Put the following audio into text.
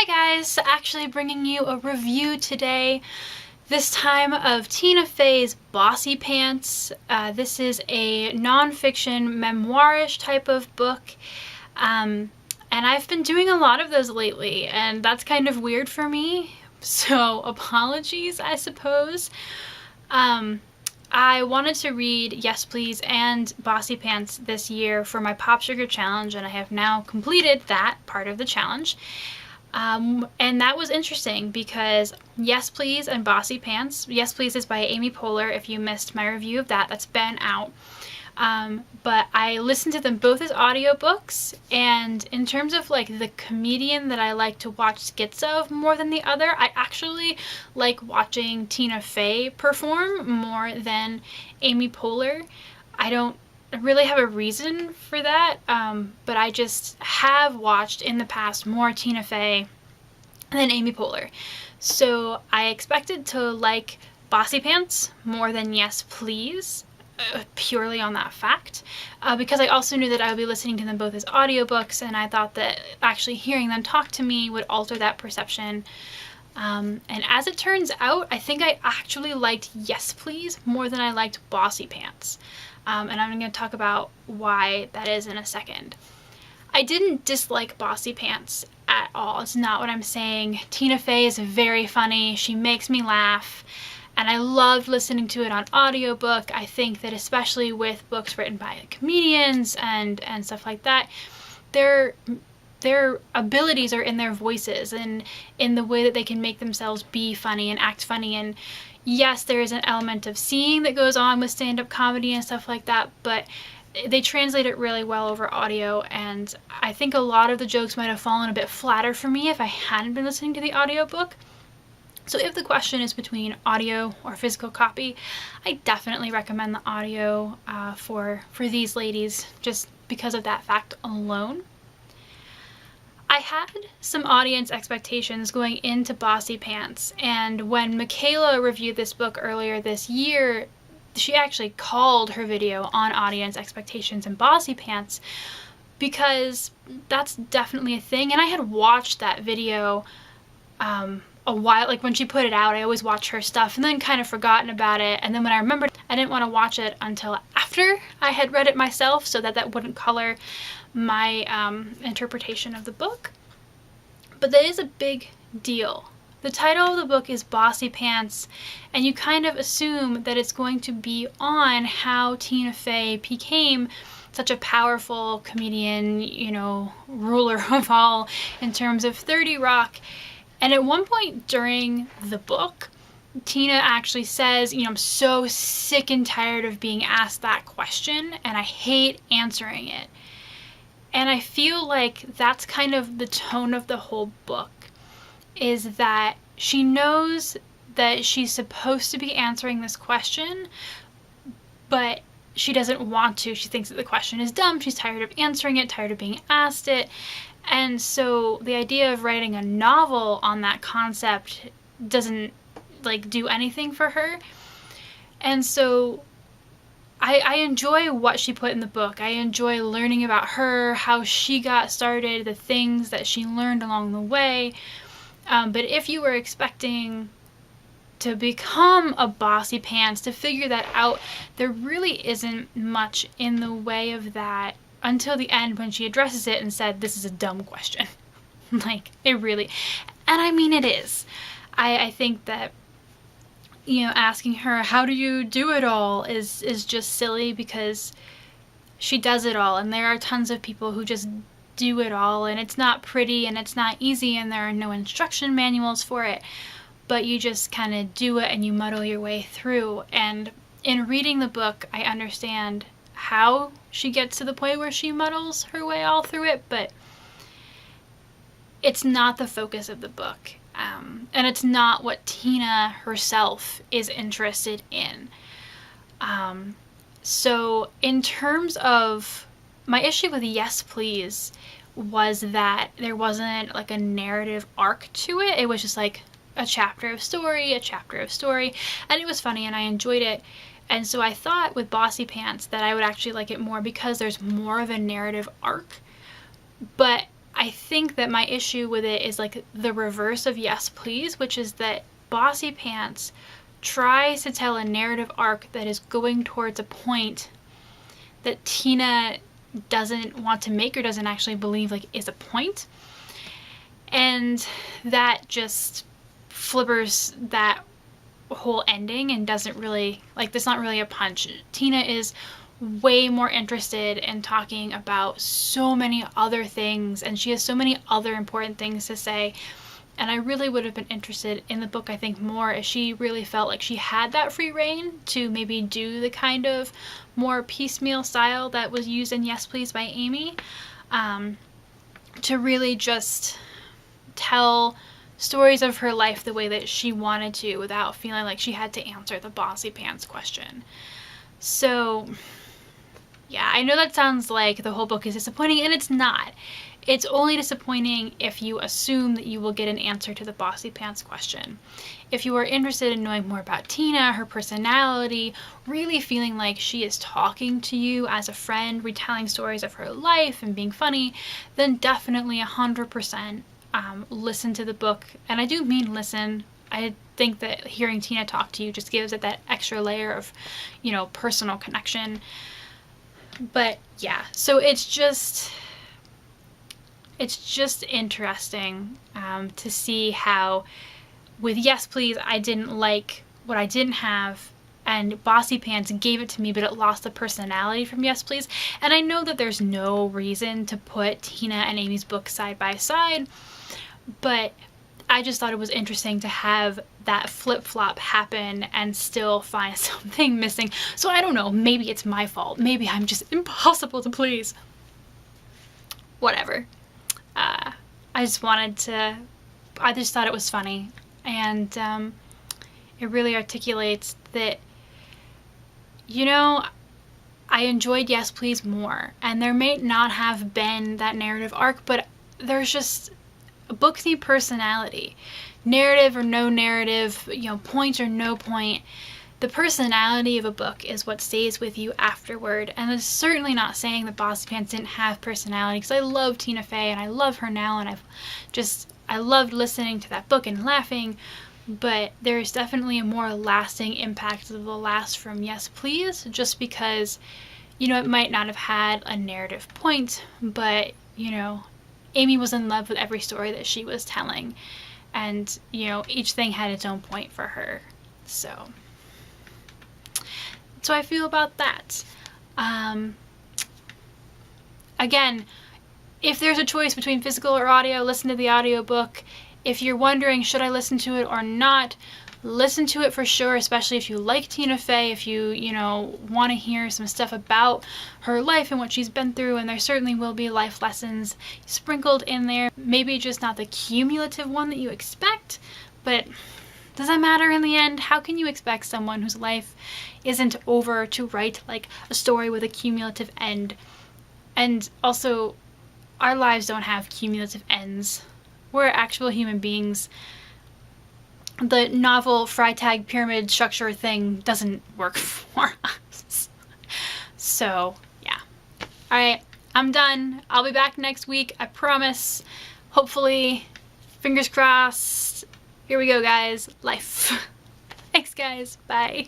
Hi guys, actually bringing you a review today, this time of Tina Fey's Bossypants. This is a non-fiction memoirish type of book, and I've been doing a lot of those lately, and that's kind of weird for me, so apologies, I suppose. I wanted to read Yes Please and Bossypants this year for my Pop Sugar Challenge, and I have now completed that part of the challenge. And that was interesting because Yes Please and Bossypants. Yes Please is by Amy Poehler. If you missed my review of that, that's been out. But I listened to them both as audiobooks, and in terms of like the comedian that I like to watch skits of more than the other, I actually like watching Tina Fey perform more than Amy Poehler. I don't really have a reason for that, but I just have watched in the past more Tina Fey than Amy Poehler. So I expected to like Bossypants more than Yes Please, purely on that fact, because I also knew that I would be listening to them both as audiobooks, and I thought that actually hearing them talk to me would alter that perception. And as it turns out, I think I actually liked Yes Please more than I liked Bossypants. And I'm going to talk about why that is in a second. I didn't dislike Bossypants at all. It's not what I'm saying. Tina Fey is very funny. She makes me laugh. And I loved listening to it on audiobook. I think that especially with books written by comedians and stuff like that, their abilities are in their voices and in the way that they can make themselves be funny and act funny. And yes, there is an element of seeing that goes on with stand-up comedy and stuff like that, but they translate it really well over audio, and I think a lot of the jokes might have fallen a bit flatter for me if I hadn't been listening to the audiobook. So if the question is between audio or physical copy, I definitely recommend the audio for these ladies, just because of that fact alone. I had some audience expectations going into Bossypants, and when Michaela reviewed this book earlier this year, she actually called her video on audience expectations in Bossypants, because that's definitely a thing. And I had watched that video a while, like when she put it out, I always watch her stuff and then kind of forgotten about it, and then when I remembered, I didn't want to watch it until after I had read it myself, so that wouldn't color my interpretation of the book. But that is a big deal. The title of the book is Bossypants, and you kind of assume that it's going to be on how Tina Fey became such a powerful comedian, you know, ruler of all in terms of 30 Rock. And at one point during the book, Tina actually says, you know, I'm so sick and tired of being asked that question, and I hate answering it. And I feel like that's kind of the tone of the whole book, is that she knows that she's supposed to be answering this question, but she doesn't want to. She thinks that the question is dumb. She's tired of answering it, tired of being asked it. And so the idea of writing a novel on that concept doesn't like do anything for her. And so I enjoy what she put in the book. I enjoy learning about her, how she got started, the things that she learned along the way. But if you were expecting to become a Bossypants, to figure that out, there really isn't much in the way of that until the end when she addresses it and said, this is a dumb question. Like, it really, and I mean it is. I think that, you know, asking her, how do you do it all, is just silly, because she does it all, and there are tons of people who just do it all, and it's not pretty and it's not easy, and there are no instruction manuals for it, but you just kind of do it and you muddle your way through. And in reading the book, I understand how she gets to the point where she muddles her way all through it, but it's not the focus of the book. And it's not what Tina herself is interested in. So in terms of my issue with Yes Please was that there wasn't like a narrative arc to it. It was just like a chapter of story, and it was funny and I enjoyed it. And so I thought with Bossypants that I would actually like it more because there's more of a narrative arc. But I think that my issue with it is like the reverse of Yes Please, which is that Bossypants tries to tell a narrative arc that is going towards a point that Tina doesn't want to make or doesn't actually believe like is a point. And that just flippers that whole ending and doesn't really, like, that's not really a punch. Tina is way more interested in talking about so many other things, and she has so many other important things to say. And I really would have been interested in the book, I think, more if she really felt like she had that free reign to maybe do the kind of more piecemeal style that was used in Yes Please by Amy, to really just tell stories of her life the way that she wanted to without feeling like she had to answer the Bossypants question. So yeah, I know that sounds like the whole book is disappointing, and it's not. It's only disappointing if you assume that you will get an answer to the Bossypants question. If you are interested in knowing more about Tina, her personality, really feeling like she is talking to you as a friend, retelling stories of her life and being funny, then definitely 100% listen to the book. And I do mean listen. I think that hearing Tina talk to you just gives it that extra layer of, you know, personal connection. But yeah, so it's just interesting to see how with Yes Please I didn't like what I didn't have, and Bossypants gave it to me, but it lost the personality from Yes Please. And I know that there's no reason to put Tina and Amy's book side by side, but I just thought it was interesting to have that flip-flop happen and still find something missing. So I don't know, maybe it's my fault. Maybe I'm just impossible to please. Whatever. I just thought it was funny. And it really articulates that, you know, I enjoyed Yes Please more. And there may not have been that narrative arc, but there's just books need personality. Narrative or no narrative, you know, point or no point, the personality of a book is what stays with you afterward. And it's certainly not saying that Bossypants didn't have personality, because I love Tina Fey and I love her now, and I loved listening to that book and laughing, but there's definitely a more lasting impact that will last from Yes Please, just because, you know, it might not have had a narrative point, but, you know, Amy was in love with every story that she was telling, and, you know, each thing had its own point for her. So that's how I feel about that. Again, if there's a choice between physical or audio, listen to the audiobook. If you're wondering, should I listen to it or not, listen to it for sure, especially if you like Tina Fey, if you know, want to hear some stuff about her life and what she's been through, and there certainly will be life lessons sprinkled in there. Maybe just not the cumulative one that you expect, but does that matter in the end? How can you expect someone whose life isn't over to write like a story with a cumulative end? And also, our lives don't have cumulative ends. We're actual human beings. The novel Freytag pyramid structure thing doesn't work for us. So, yeah. Alright, I'm done. I'll be back next week, I promise. Hopefully, fingers crossed. Here we go, guys. Life. Thanks, guys. Bye.